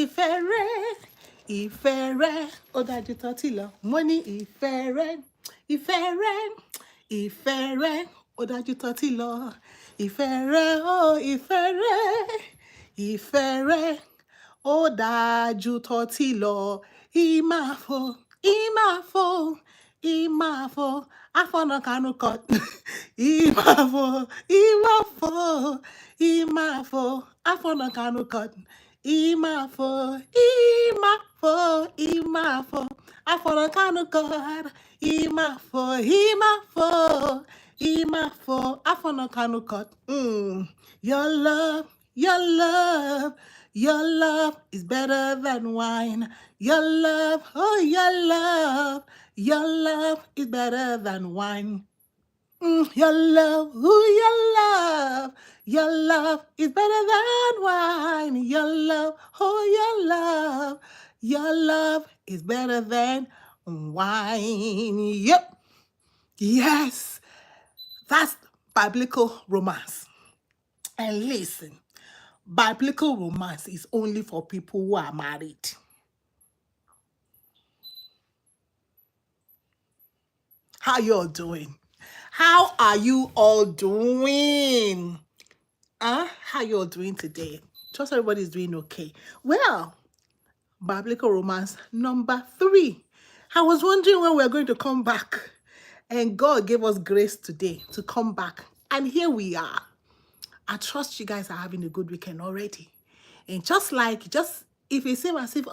ìfẹ́ rẹ, ìfẹ́ rẹ, ó dájú tọ́tí lọ. Mo ní ìfẹ́ rẹ, ìfẹ́ rẹ, ìfẹ́ rẹ, ó dájú tọ́tí lọ. Ìfẹ́ rẹ, oh, ìfẹ́ rẹ, ìfẹ́ rẹ, ó dájú tọ́tí lọ. Ìmáfo, ìmáfo, ìmáfo, afọ́nàkánú kan. Ìmáfo, ìmáfo, ìmáfo, afọ́nàkánú kan. Ìmáfo, ìmáfo, ìmáfo, afọ́nàkánú kan. Ìmáfo, ìmáfo, ìmáfo, afọ́nàkánú kan. Your love, your love, your love is better than wine. Your love, oh, your love is better than wine. Your love, oh, your love is better than wine. Your love, oh, your love is better than wine. Yep. Yes, that's biblical romance. And listen, biblical romance is only for people who are married. How you all doing? How are you all doing? How you all doing today? Trust everybody's doing okay. Well, biblical romance number 3. I was wondering when we're going to come back. And God gave us grace today to come back. And here we are. I trust you guys are having a good weekend already. And just if it seems as if,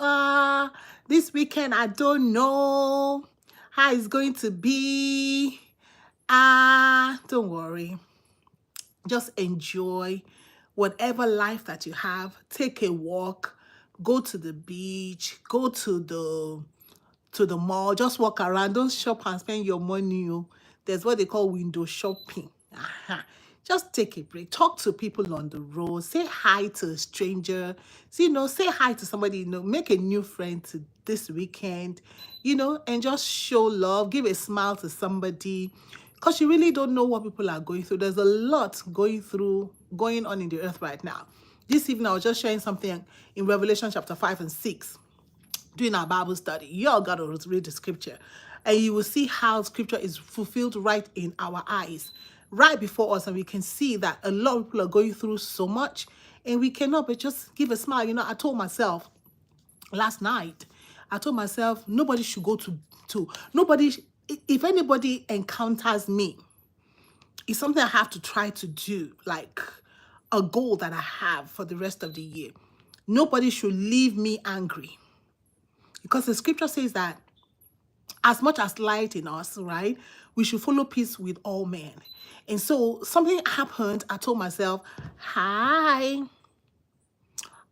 this weekend, I don't know how it's going to be. Don't worry. Just enjoy whatever life that you have. Take a walk, go to the beach, go to the mall, just walk around. Don't shop and spend your money. There's what they call window shopping. Just take a break. Talk to people on the road. Say hi to a stranger. Say hi to somebody, make a new friend this weekend, and just show love. Give a smile to somebody. Because you really don't know what people are going through. There's a lot going on in the earth right now. This evening, I was just sharing something in Revelation chapter 5 and 6, doing our Bible study. You all got to read the scripture. And you will see how scripture is fulfilled right in our eyes, right before us. And we can see that a lot of people are going through so much. And we cannot but just give a smile. I told myself last night, nobody should go to nobody. If anybody encounters me, it's something I have to try to do, like a goal that I have for the rest of the year. Nobody should leave me angry. Because the scripture says that as much as light in us, right, we should follow peace with all men. And so something happened. I told myself, I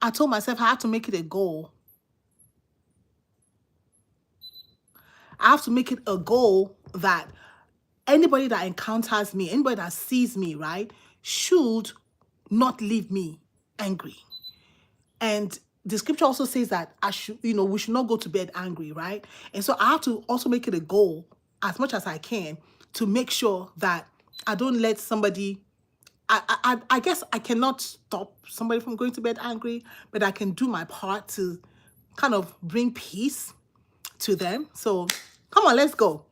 have to make it a goal. I have to make it a goal that anybody that encounters me, anybody that sees me, right, should not leave me angry. And the scripture also says that we should not go to bed angry, right? And so I have to also make it a goal, as much as I can, to make sure that I don't let somebody, I guess I cannot stop somebody from going to bed angry, but I can do my part to kind of bring peace to them. So come on, let's go.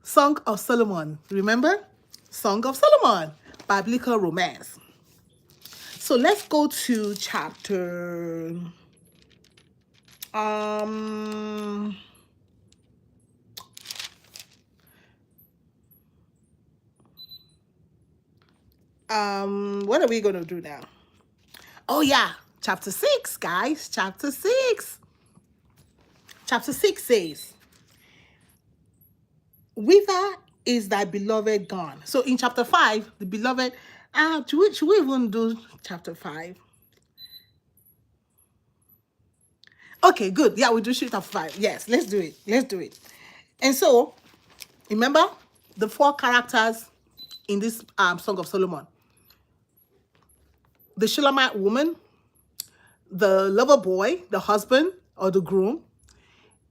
Song of Solomon. Remember? Song of Solomon. Biblical romance. So let's go to chapter what are we going to do now? Oh yeah, chapter 6, guys. Chapter 6. Chapter 6 says, whither is thy beloved gone? So in chapter 5, the beloved, should we even do chapter 5? Okay, good. Yeah, we do chapter 5. Yes, let's do it. And so, remember the 4 characters in this Song of Solomon. The Shulamite woman, the lover boy, the husband or the groom,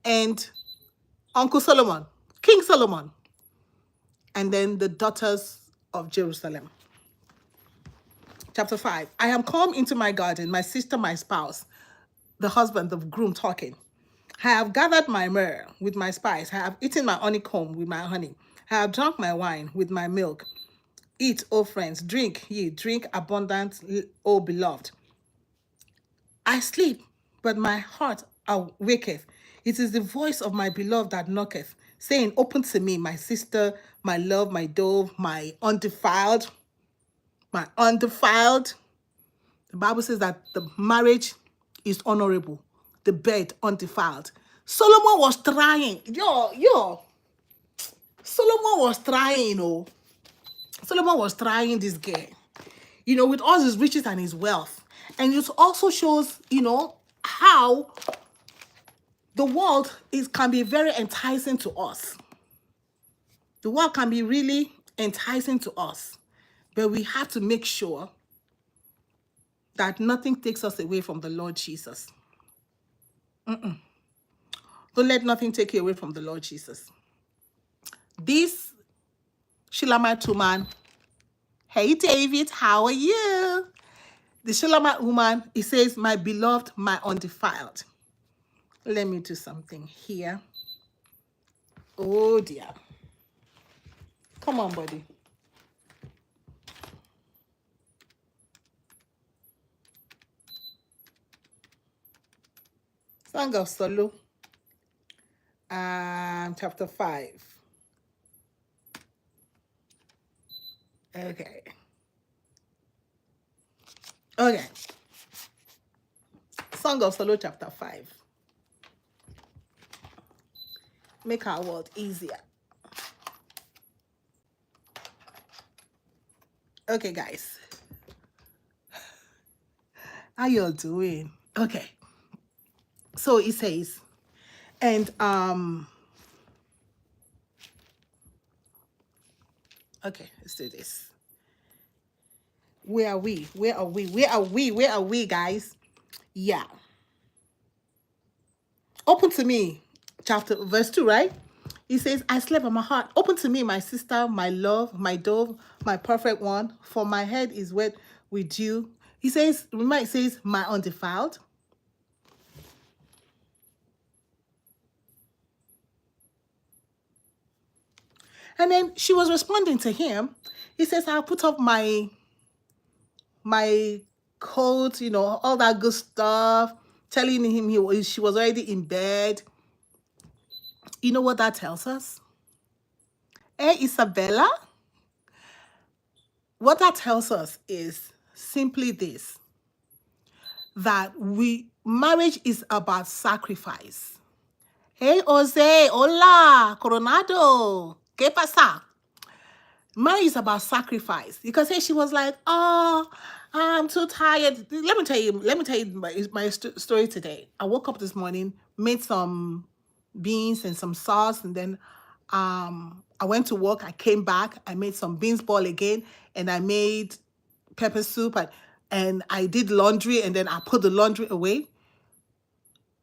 and Uncle Solomon, King Solomon, and then the daughters of Jerusalem. Chapter 5. I am come into my garden, my sister, my spouse. the husband, the groom talking. I have gathered my myrrh with my spice. I have eaten my honeycomb with my honey. I have drunk my wine with my milk. Eat, O friends, drink ye, drink abundant, O beloved. I sleep, but my heart awaketh. It is the voice of my beloved that knocketh, saying, open to me, my sister, my love, my dove, my undefiled, my undefiled. The Bible says that the marriage is honorable, the bed undefiled. Solomon was trying. Solomon was trying, Solomon was trying this girl, with all his riches and his wealth. And it also shows, how the world can be very enticing to us. The world can be really enticing to us, but we have to make sure that nothing takes us away from the Lord Jesus. Don't let nothing take you away from the Lord Jesus. This Shulamite woman, hey David, how are you? The Shulamite woman, it says, my beloved, my undefiled. Let me do something here. Oh dear. Come on, buddy. Song of Solo, chapter 5. Okay. Song of Solo, chapter 5. Make our world easier. Okay, guys. How y'all doing? Okay. So it says, and okay, let's do this. Where are we? Where are we? Where are we? Where are we, guys? Yeah. Open to me, verse 2, right? He says, I slept on my heart. Open to me, my sister, my love, my dove, my perfect one, for my head is wet with dew. He says, remember, it says, my undefiled. And then she was responding to him. He says, I'll put up my coat, all that good stuff, telling him she was already in bed. You know what that tells us? Hey, Isabella? What that tells us is simply this, that marriage is about sacrifice. Hey, Jose, hola, Coronado, ¿qué pasa? Marriage is about sacrifice. You can say she was like, oh, I'm too tired. Let me tell you my story today. I woke up this morning, made some beans and some sauce, and then I went to work. I came back. I made some beans ball again, and I made pepper soup, and I did laundry, and then I put the laundry away.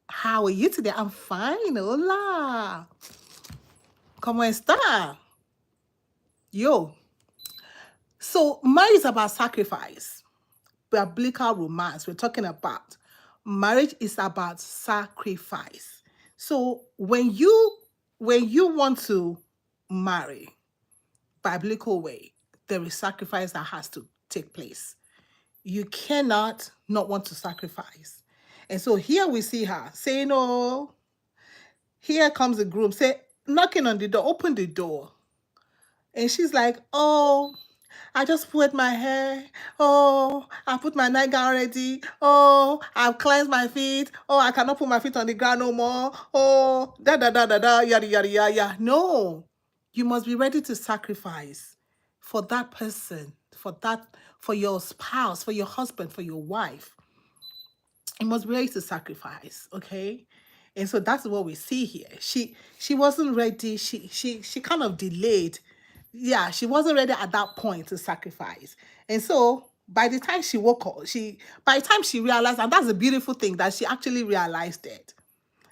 How are you today? I'm fine. Hola. ¿Cómo está? Yo. So marriage is about sacrifice. Biblical romance. We're talking about marriage is about sacrifice. So when you want to marry biblical way, there is sacrifice that has to take place. You cannot not want to sacrifice. And so here we see her saying, oh, here comes the groom, knocking on the door, open the door. And she's like, oh, I just put my hair. Oh, I put my nightgown ready. Oh, I've cleansed my feet. Oh, I cannot put my feet on the ground no more. Oh, yada, yada, yada. No, you must be ready to sacrifice for that person, for your spouse, for your husband, for your wife. You must be ready to sacrifice, okay? And so that's what we see here. She wasn't ready. She kind of delayed. Yeah, she wasn't ready at that point to sacrifice. And so by the time she woke up, by the time she realized, and that's a beautiful thing, that she actually realized it.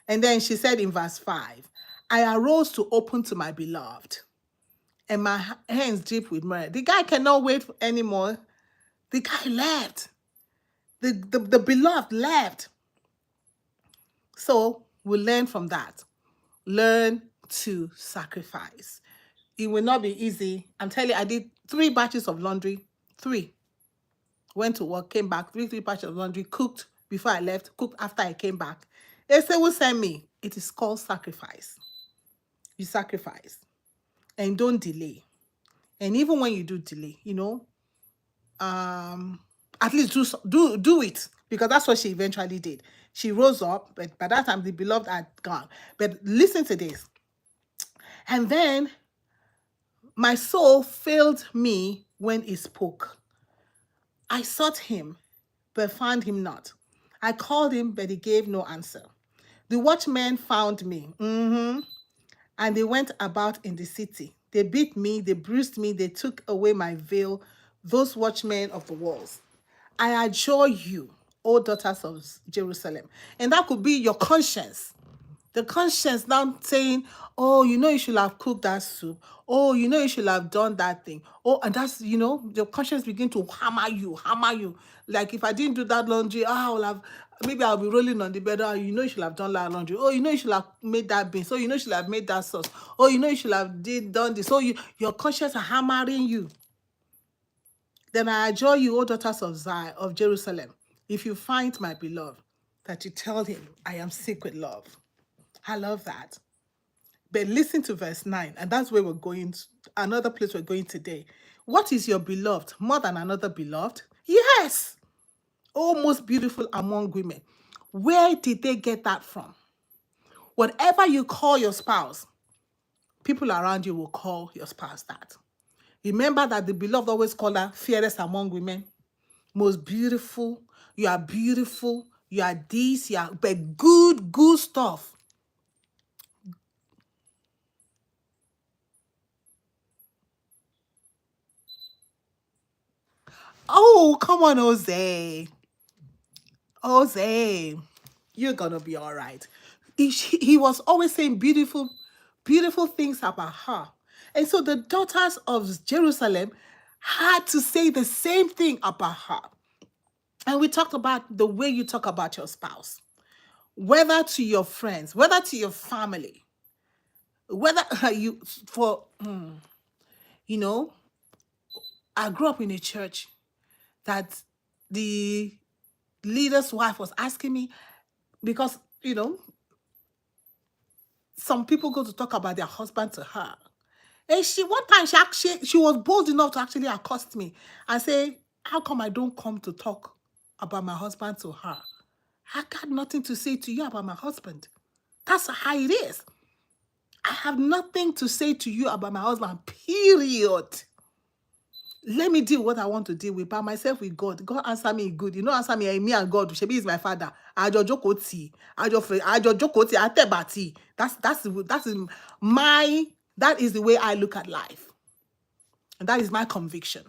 And then she said in verse 5, I arose to open to my beloved, and my hands drip with myrrh. The guy cannot wait anymore. The guy left. The beloved left. So we learn from that. Learn to sacrifice. It will not be easy. I'm telling you, I did 3 batches of laundry. 3. Went to work, came back, 3 batches of laundry, cooked before I left, cooked after I came back. They say, will send me. It is called sacrifice. You sacrifice and don't delay. And even when you do delay, at least do it, because that's what she eventually did. She rose up, but by that time the beloved had gone. But listen to this. And then my soul failed me when he spoke. I sought him, but found him not. I called him, but he gave no answer. The watchmen found me, and they went about in the city. They beat me, they bruised me, they took away my veil, those watchmen of the walls. I adjure you, O daughters of Jerusalem. And that could be your conscience. The conscience now saying, oh, you should have cooked that soup. Oh, you should have done that thing. Oh, and that's, your conscience begin to hammer you. Like, if I didn't do that laundry, maybe I'll be rolling on the bed. Oh, you should have done that laundry. Oh, you should have made that bean. So, you should have made that sauce. Oh, you should have done this. So, your conscience are hammering you. Then I adjure you, O daughters of Zion, of Jerusalem, if you find my beloved, that you tell him, I am sick with love. I love that. But listen to verse 9, and that's where we're going, another place we're going today. What is your beloved more than another beloved? Yes. Oh, most beautiful among women. Where did they get that from? Whatever you call your spouse, people around you will call your spouse that. Remember that the beloved always call her fairest among women, most beautiful. You are beautiful. You are this, you are, but good stuff. Oh, come on, Jose. Jose, you're gonna be all right. He was always saying beautiful things about her. And so the daughters of Jerusalem had to say the same thing about her. And we talked about the way you talk about your spouse, whether to your friends, whether to your family, whether I grew up in a church that the leader's wife was asking me, because, some people go to talk about their husband to her. And one time she was bold enough to actually accost me and say, how come I don't come to talk about my husband to her? I got nothing to say to you about my husband. That's how it is. I have nothing to say to you about my husband, period. Let me deal what I want to deal with by myself with God. God answer me good. Answer me and God. Shebi is my father. Ajo jokoti. Atebati. That is the way I look at life. And that is my conviction.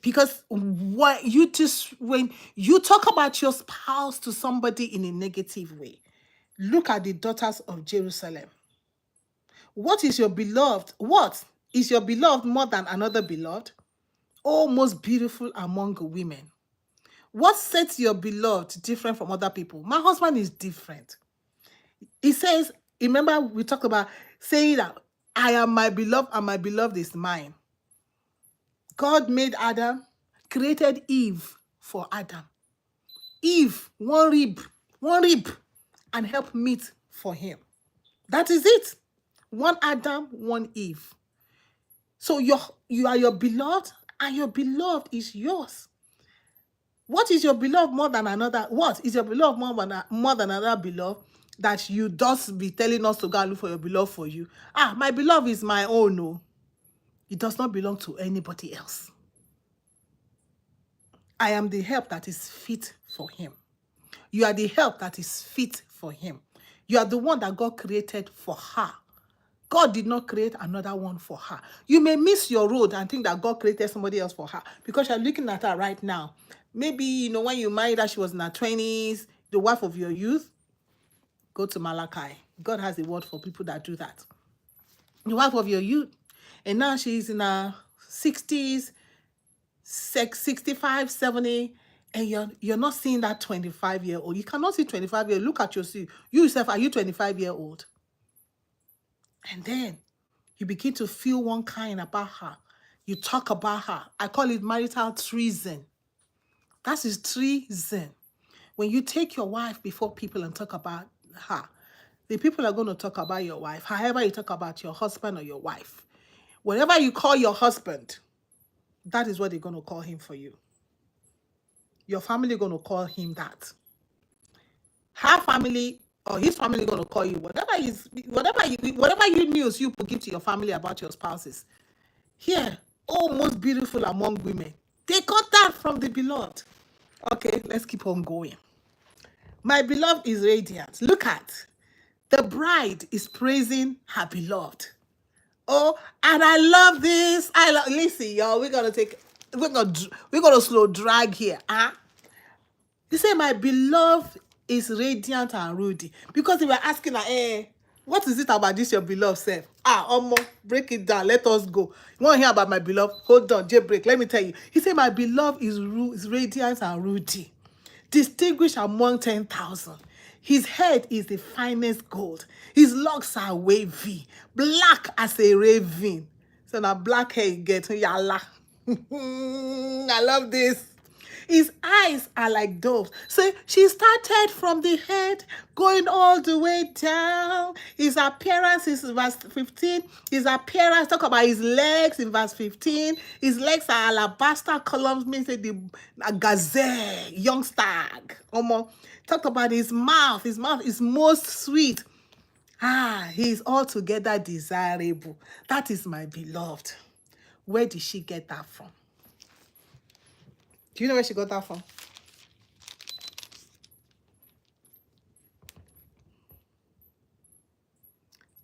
Because when you talk about your spouse to somebody in a negative way, look at the daughters of Jerusalem. What is your beloved? What is your beloved more than another beloved? Oh, most beautiful among women. What sets your beloved different from other people? My husband is different. He says, remember we talked about saying that I am my beloved and my beloved is mine. God made Adam, created Eve for Adam. Eve, one rib, and help meet for him. That is it. One Adam, one Eve. So you are your beloved, and your beloved is yours. What is your beloved more than another? What is your beloved more than another beloved that you just be telling us to go and look for your beloved for you? My beloved is my own. No, it does not belong to anybody else. I am the help that is fit for him. You are the help that is fit for him. You are the one that God created for her. God did not create another one for her. You may miss your road and think that God created somebody else for her because you're looking at her right now. Maybe, when you married her, she was in her 20s, the wife of your youth. Go to Malachi. God has a word for people that do that. The wife of your youth. And now she's in her 60s, 65, 70, and you're not seeing that 25-year-old. You cannot see 25-year-old. Look at yourself. You yourself, are you 25-year-old? And then you begin to feel one kind about her. You talk about her. I call it marital treason. That is treason. When you take your wife before people and talk about her, the people are going to talk about your wife. However you talk about your husband or your wife, whatever you call your husband, that is what they're going to call him for you. Your family going to call him that. Her family or his family going to call you whatever you news you give to your family about your spouses. Here, oh, most beautiful among women, they got that from the beloved. Okay, let's keep on going. My beloved is radiant. Look at the bride is praising her beloved. Oh, and I love this. Listen, y'all. We're gonna slow drag here. You say my beloved is radiant and ruddy, because they were asking her, what is it about this your beloved self? Break it down. Let us go. You want to hear about my beloved? Hold on, jailbreak. Let me tell you. He said my beloved is radiant and ruddy, distinguished among 10,000. His head is the finest gold. His locks are wavy, black as a raven. So now black hair you get, yalla. I love this. His eyes are like doves. So she started from the head, going all the way down. His appearance is verse 15. His appearance, talk about his legs in verse 15. His legs are alabaster columns, means the gazelle, young stag. Talk about his mouth. His mouth is most sweet. He is altogether desirable. That is my beloved. Where did she get that from? Do you know where she got that from?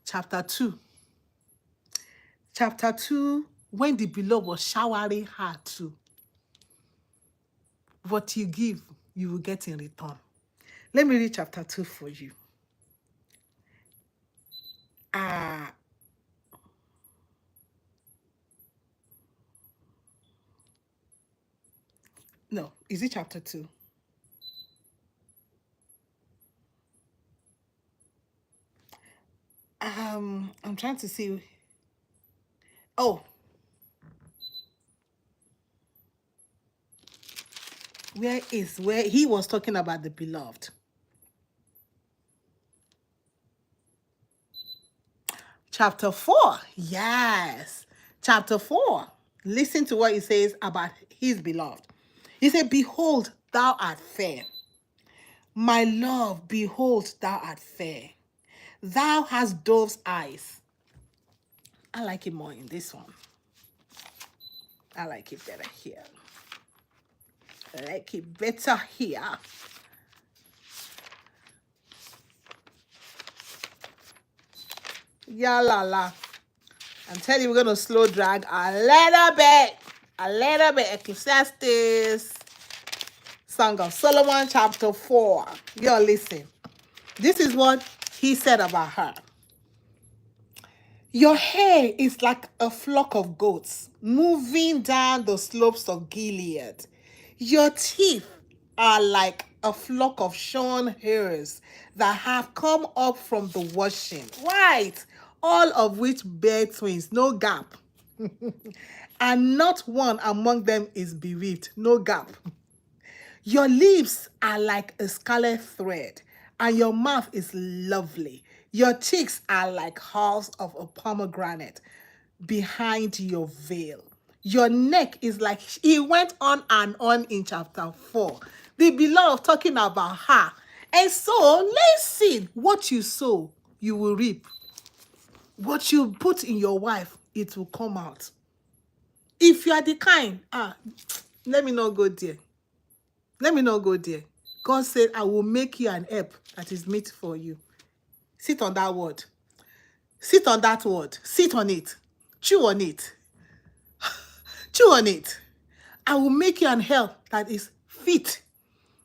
Chapter 2. Chapter 2, when the beloved was showering her too. What you give, you will get in return. Let me read chapter 2 for you. No, is it chapter 2? I'm trying to see. Oh, where he was talking about the beloved. Chapter 4. Yes. Chapter 4. Listen to what he says about his beloved. He said, behold, thou art fair. My love, behold, thou art fair. Thou hast dove's eyes. I like it more in this one. I like it better here. I like it better here. Yeah, la la. I'm telling you, we're going to slow drag a little bit. A little bit. Ecclesiastes, Song of Solomon, chapter 4. Y'all listen. This is what he said about her. Your hair is like a flock of goats moving down the slopes of Gilead. Your teeth are like a flock of shorn hares that have come up from the washing. Right. All of which bear twins, no gap. And not one among them is bereaved, no gap. Your lips are like a scarlet thread, and your mouth is lovely. Your cheeks are like halves of a pomegranate behind your veil. Your neck is like, he went on and on in chapter 4. The beloved talking about her. And so, listen, what you sow, you will reap. What you put in your wife, it will come out. If you are the kind, let me not go there. Let me not go there. God said, I will make you an herb that is meat for you. Sit on that word. Sit on that word. Sit on it. Chew on it. Chew on it. I will make you an herb that is fit.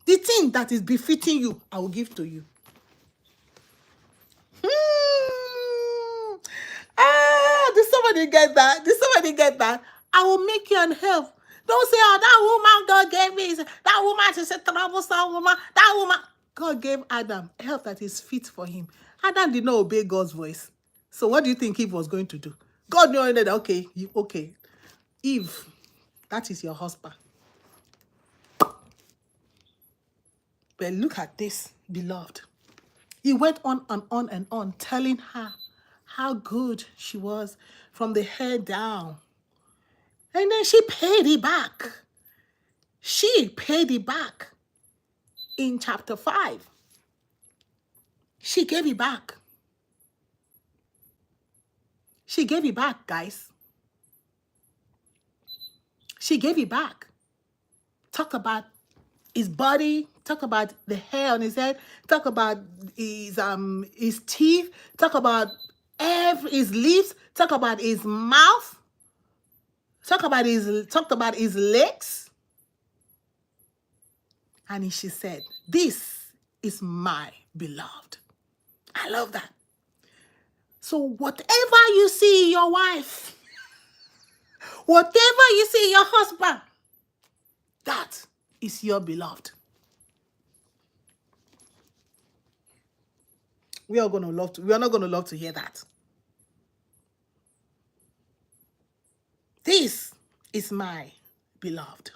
The thing that is befitting you, I will give to you. Did somebody get that? Did somebody get that? I will make you an herb Don't say, oh, that woman God gave me. That woman is a troublesome woman. That woman. God gave Adam help that is fit for him. Adam did not obey God's voice. So what do you think Eve was going to do? God knew that, okay, Eve, that is your husband. But look at this, beloved. He went on and on and on, telling her how good she was from the head down. And then she paid it back. She paid it back in chapter 5. She gave it back. She gave it back, guys. She gave it back. Talk about his body, talk about the hair on his head, talk about his teeth, talk about his lips, talk about his mouth, talked about his legs. And she said, "This is my beloved." I love that. So whatever you see in your wife, whatever you see in your husband, that is your beloved. We are not going to love to hear that. This is my beloved.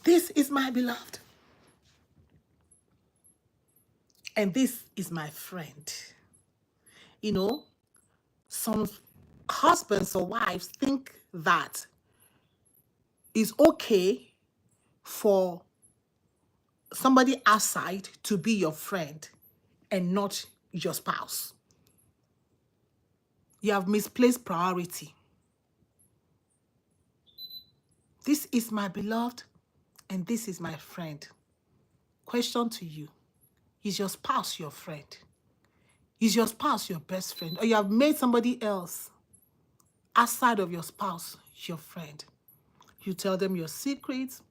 This is my beloved. And this is my friend. You know, some husbands or wives think that it's okay for somebody outside to be your friend and not your spouse. You have misplaced priority. This is my beloved and this is my friend. Question to you. Is your spouse your friend? Is your spouse your best friend? Or you have made somebody else outside of your spouse your friend? You tell them your secrets,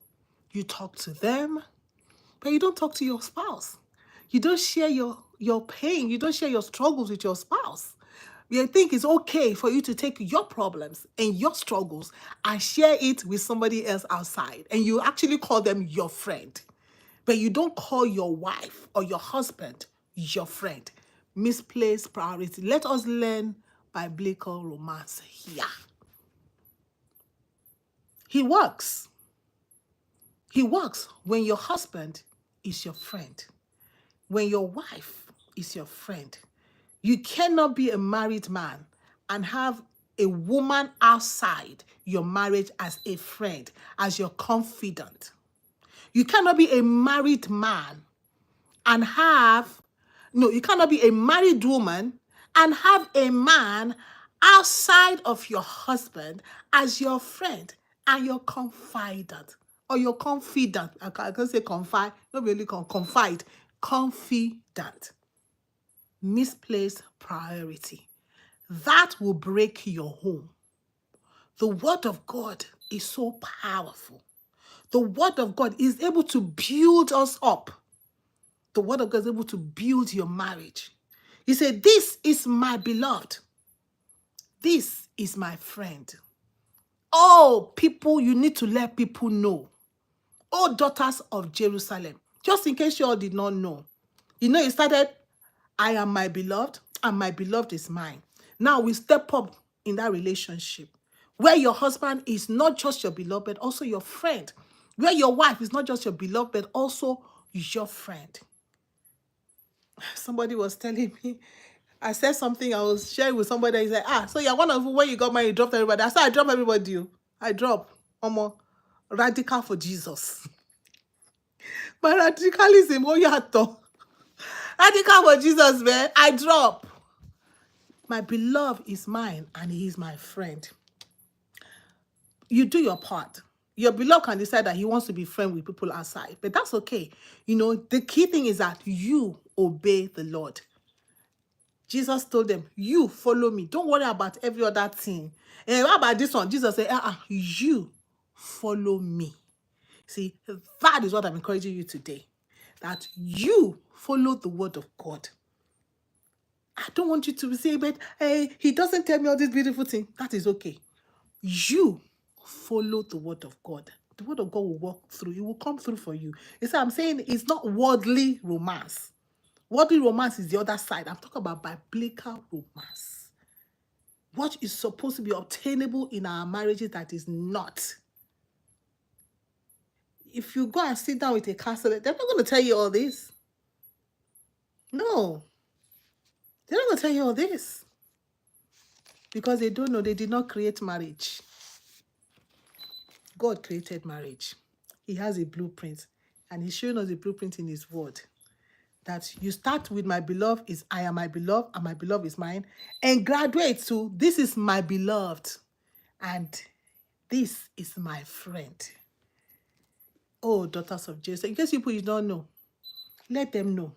you talk to them, but you don't talk to your spouse. You don't share your pain, you don't share your struggles with your spouse. You think it's okay for you to take your problems and your struggles and share it with somebody else outside, and you actually call them your friend. But you don't call your wife or your husband your friend. Misplaced priority. Let us learn biblical romance here. He works. He works when your husband is your friend, when your wife is your friend. You cannot be a married man and have a woman outside your marriage as a friend, as your confidant. You cannot be a married man and you cannot be a married woman and have a man outside of your husband as your friend and your confidant or your confidant. I can say confide, not really confide, confidant. Misplaced priority. That will break your home. The word of God is so powerful. The word of God is able to build us up. The word of God is able to build your marriage. He said, "This is my beloved. This is my friend." Oh, people, you need to let people know. Oh, daughters of Jerusalem. Just in case you all did not know. You know, it started, "I am my beloved, and my beloved is mine." Now we step up in that relationship where your husband is not just your beloved, but also your friend. Where your wife is not just your beloved, but also your friend. Somebody was telling me, I said something, I was sharing with somebody, he said, so you're one of when you got married, you dropped everybody. I said, I drop everybody. I drop. Radical for Jesus. My radicalism, oh yeah, radical for Jesus, man. I drop. My beloved is mine and he is my friend. You do your part. Your beloved can decide that he wants to be friends with people outside, but that's okay. You know, the key thing is that you obey the Lord. Jesus told them, "You follow me. Don't worry about every other thing." And how about this one? Jesus said, "You follow me." See, that is what I'm encouraging you today. That you follow the word of God. I don't want you to say, but hey, he doesn't tell me all these beautiful things. That is okay. You follow the word of God. The word of God will walk through. It will come through for you. It's I'm saying it's not worldly romance. Worldly romance is the other side. I'm talking about biblical romance. What is supposed to be obtainable in our marriages that is not. If you go and sit down with a counselor, they're not going to tell you all this. No. They're not going to tell you all this. Because they don't know. They did not create marriage. God created marriage. He has a blueprint. And he's showing us the blueprint in his word. That you start with my beloved is I am my beloved and my beloved is mine. And graduate to this is my beloved. And this is my friend. Oh, daughters of Jesus. In case people you don't know, let them know.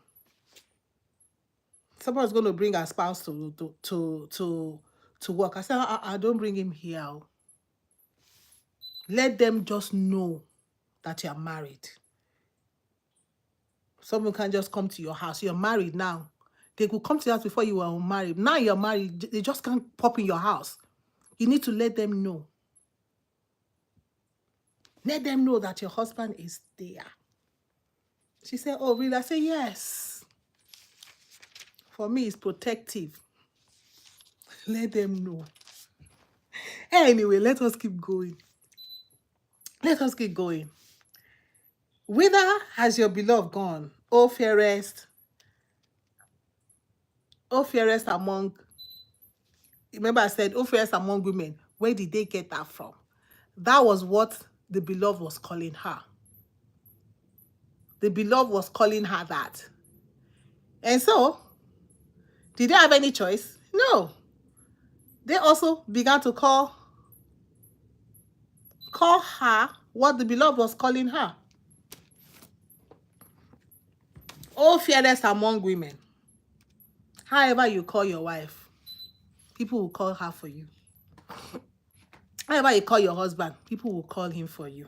Someone's going to bring a spouse to work. I said, I don't bring him here. Let them just know that you are married. Someone can just come to your house. You're married now. They could come to your house before you were unmarried. Now you're married. They just can't pop in your house. You need to let them know. Let them know that your husband is there. She said, oh, really? I said, yes. For me, it's protective. Let them know. Anyway, let us keep going. Let us keep going. Whither has your beloved gone, O fairest among, remember I said, O fairest among women. Where did they get that from? That was what the beloved was calling her. The beloved was calling her that. And so, did they have any choice? No. They also began to call her what the beloved was calling her. Oh, fairest among women. However you call your wife, people will call her for you. However you call your husband, people will call him for you.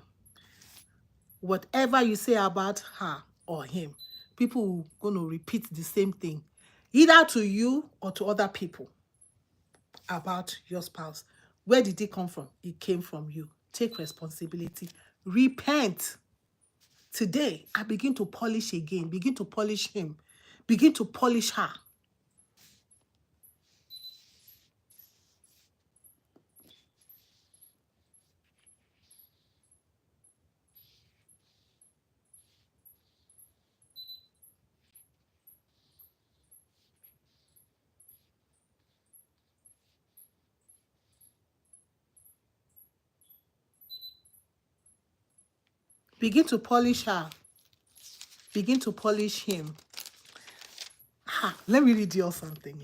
Whatever you say about her or him, people will going to repeat the same thing, either to you or to other people about your spouse. Where did it come from? It came from you. Take responsibility. Repent. Today, I begin to polish again. Begin to polish him. Begin to polish her. Begin to polish her. Begin to polish him. Let me read you all something.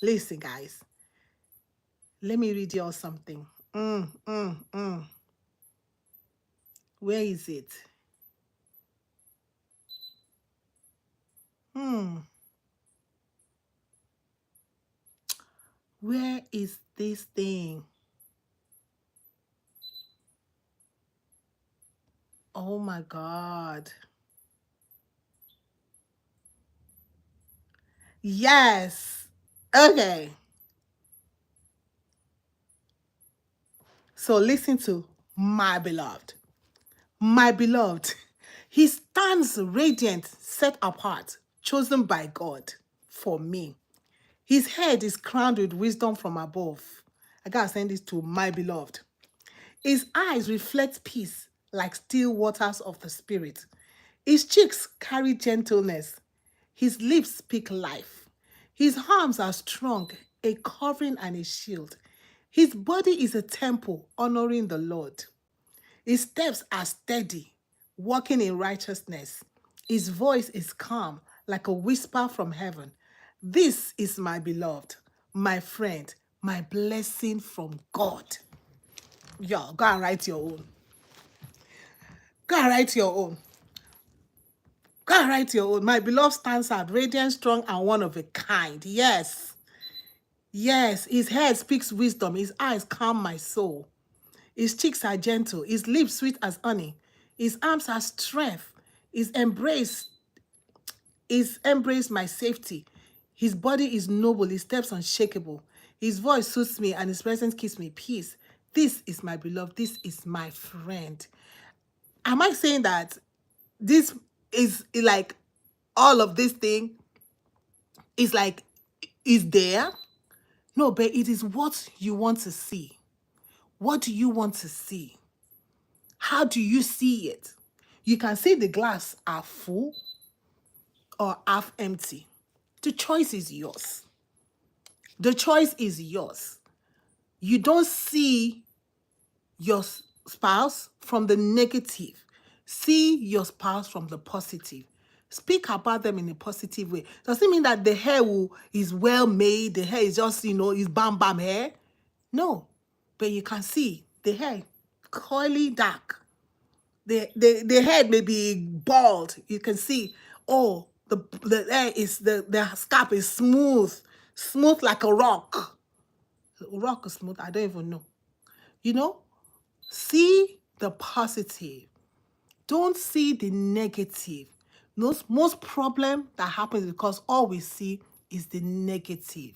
Listen, guys. Let me read you all something. Where is it? Where is this thing? Oh my God. Yes. Okay. So listen to my beloved. My beloved. He stands radiant, set apart, chosen by God for me. His head is crowned with wisdom from above. I gotta send this to my beloved. His eyes reflect peace like still waters of the spirit. His cheeks carry gentleness. His lips speak life. His arms are strong, a covering and a shield. His body is a temple honoring the Lord. His steps are steady, walking in righteousness. His voice is calm, like a whisper from heaven. This is my beloved, my friend, my blessing from God. Y'all, go and write your own. Go and write your own. Go and write your own. My beloved stands out, radiant, strong, and one of a kind. Yes. Yes, his head speaks wisdom. His eyes calm my soul. His cheeks are gentle. His lips sweet as honey. His arms are strength. His embrace my safety. His body is noble, his steps unshakable. His voice suits me, and his presence gives me peace. This is my beloved. This is my friend. Am I saying that this is like all of this thing is like is there? No, but it is what you want to see. What do you want to see? How do you see it? You can see the glass half full or half empty. The choice is yours. The choice is yours. You don't see your spouse from the negative. See your spouse from the positive. Speak about them in a positive way. Does it mean that the hair is well made? The hair is just, is bam bam hair? No. But you can see the hair, curly dark. The head may be bald. You can see, oh, the hair is, the scalp is smooth like a rock. Rock is smooth, I don't even know. See the positive. Don't see the negative. Most problem that happens because all we see is the negative.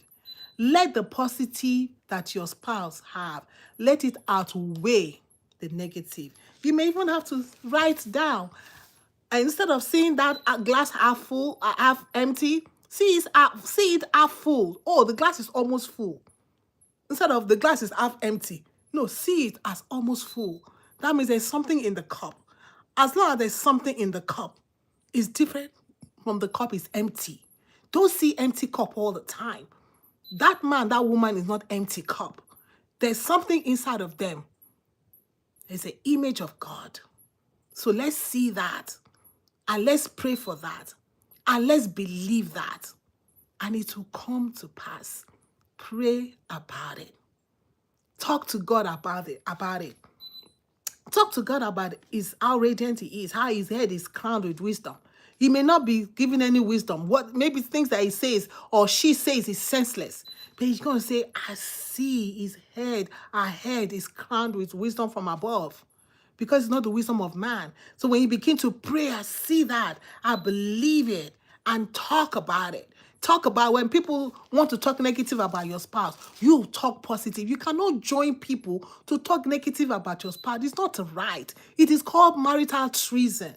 Let the positive that your spouse have, let it outweigh the negative. You may even have to write down. And instead of seeing that glass half full, half empty, see it half full. Oh, the glass is almost full. Instead of the glass is half empty. No, see it as almost full. That means there's something in the cup. As long as there's something in the cup, it's different from the cup is empty. Don't see empty cup all the time. That man, that woman is not empty cup. There's something inside of them. There's an image of God. So let's see that. And let's pray for that. And let's believe that. And it will come to pass. Pray about it. Talk to God about it. Talk to God about how radiant he is, how his head is crowned with wisdom. He may not be giving any wisdom. What maybe things that he says or she says is senseless. But he's going to say, I see his head, our head is crowned with wisdom from above. Because it's not the wisdom of man. So when you begin to pray, I see that, I believe it, and talk about it. Talk about when people want to talk negative about your spouse, you talk positive. You cannot join people to talk negative about your spouse. It's not right. It is called marital treason.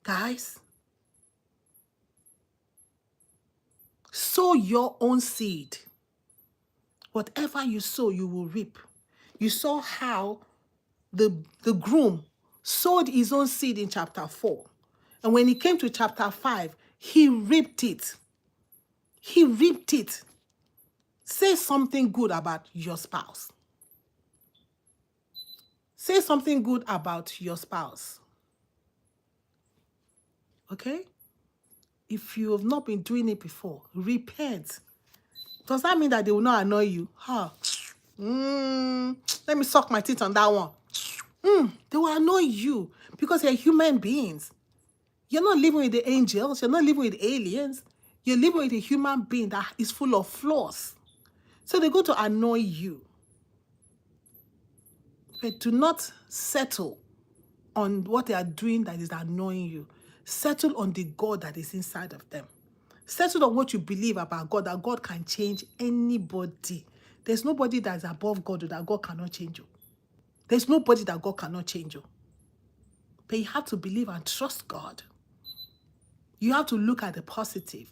Guys, sow your own seed. Whatever you sow, you will reap. You saw how the groom sowed his own seed in chapter 4. And when he came to chapter 5, he reaped it. He reaped it. Say something good about your spouse. Say something good about your spouse. Okay? If you have not been doing it before, repent. Does that mean that they will not annoy you? Let me suck my teeth on that one. They will annoy you because they're human beings. You're not living with the angels. You're not living with aliens. You're living with a human being that is full of flaws. So they're going to annoy you. But do not settle on what they are doing that is annoying you. Settle on the God that is inside of them. Settle on what you believe about God, that God can change anybody. There's nobody that is above God or that God cannot change you. There's nobody that God cannot change you. But you have to believe and trust God. You have to look at the positive.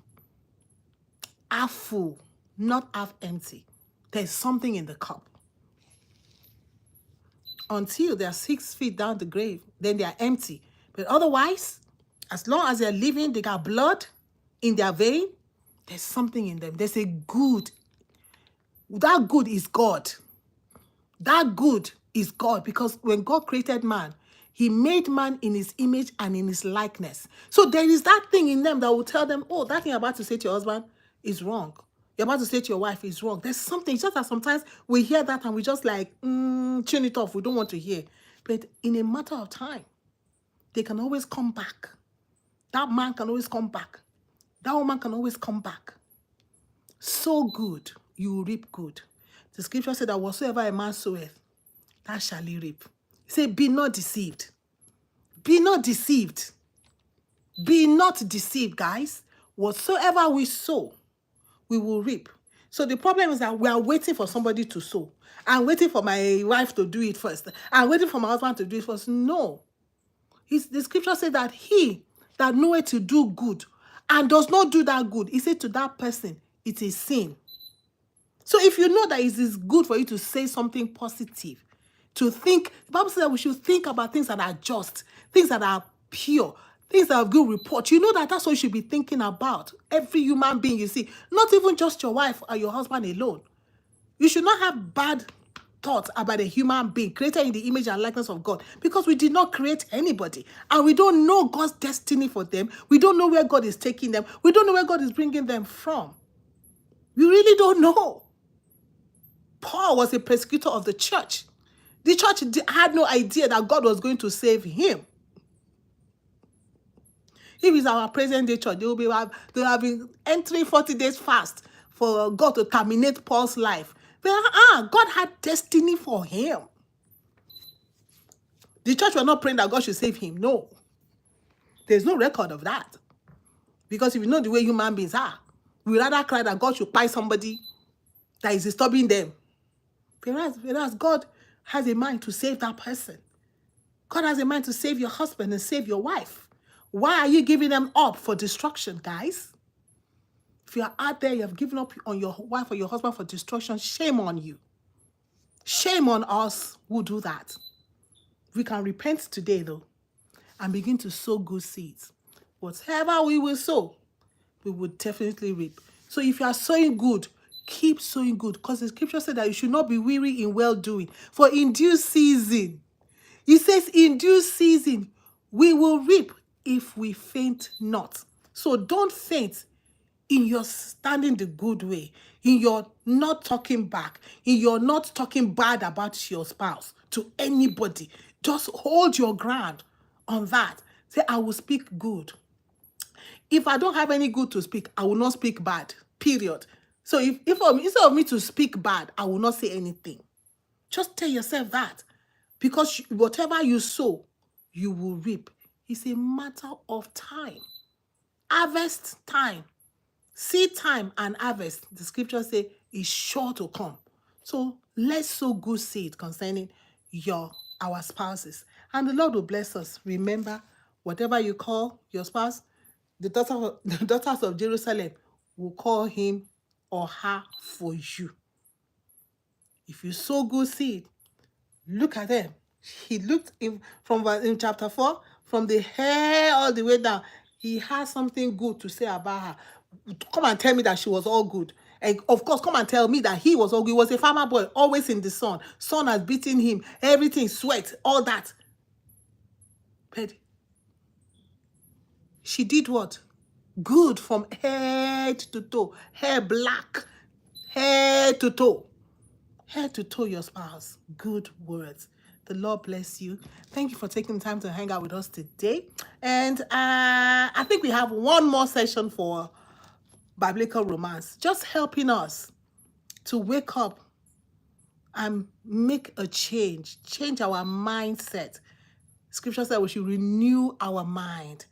Half full, not half empty. There's something in the cup. Until they are 6 feet down the grave, then they are empty. But otherwise, as long as they're living, they got blood in their vein, there's something in them. There's a good. That good is God. That good is God, because when God created man, he made man in his image and in his likeness. So there is that thing in them that will tell them, oh, that thing you're about to say to your husband is wrong. You're about to say to your wife is wrong. There's something, just that sometimes we hear that and we just like, tune it off. We don't want to hear. But in a matter of time, they can always come back. That man can always come back. That woman can always come back. So good, you will reap good. The scripture said that whatsoever a man soweth, that shall he reap. He said, be not deceived. Be not deceived. Be not deceived, guys. Whatsoever we sow, we will reap. So the problem is that we are waiting for somebody to sow. I'm waiting for my wife to do it first. I'm waiting for my husband to do it first. No. The scripture says that he that knoweth to do good and does not do that good, he said to that person, it is sin. So if you know that it is good for you to say something positive, to think, the Bible says that we should think about things that are just, things that are pure, things that have good report. You know that that's what you should be thinking about. Every human being you see, not even just your wife or your husband alone. You should not have bad thoughts about a human being created in the image and likeness of God, because we did not create anybody and we don't know God's destiny for them. We don't know where God is taking them. We don't know where God is bringing them from. We really don't know. Paul was a persecutor of the church. The church had no idea that God was going to save him. If it's our present day church, they have been entering 40 days fast for God to terminate Paul's life. But God had destiny for him. The church were not praying that God should save him. No. There's no record of that. Because if you know the way human beings are, we rather cry that God should buy somebody that is disturbing them. Whereas God has a mind to save that person. God has a mind to save your husband and save your wife. Why are you giving them up for destruction, guys? If you are out there, you have given up on your wife or your husband for destruction, shame on you. Shame on us who do that. We can repent today, though, and begin to sow good seeds. Whatever we will sow, we will definitely reap. So if you are sowing good, keep sowing good, because the scripture said that you should not be weary in well-doing. For in due season, it says in due season, we will reap if we faint not. So don't faint in your standing the good way, in your not talking back, in your not talking bad about your spouse to anybody. Just hold your ground on that. Say, I will speak good. If I don't have any good to speak, I will not speak bad, period. So if instead of me to speak bad, I will not say anything. Just tell yourself that. Because whatever you sow, you will reap. It's a matter of time. Harvest time. Seed time and harvest, the scripture say, is sure to come. So let's sow good seed concerning our spouses. And the Lord will bless us. Remember, whatever you call your spouse, the daughters of Jerusalem will call him or her for you. If you sow good seed, look at them. He looked in chapter 4, from the hair all the way down. He has something good to say about her. Come and tell me that she was all good. And of course, come and tell me that he was all good. He was a farmer boy, always in the sun. Sun has beaten him, everything, sweat, all that. But she did what? Good from head to toe. Hair black, head to toe. Head to toe your spouse. Good words. The Lord bless you. Thank you for taking time to hang out with us today. And I think we have one more session for biblical romance, just helping us to wake up and make a change our mindset. Scripture said we should renew our mind.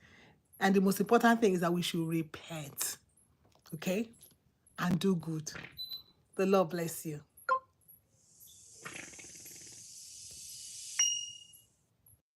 And the most important thing is that we should repent, okay? And do good. The Lord bless you.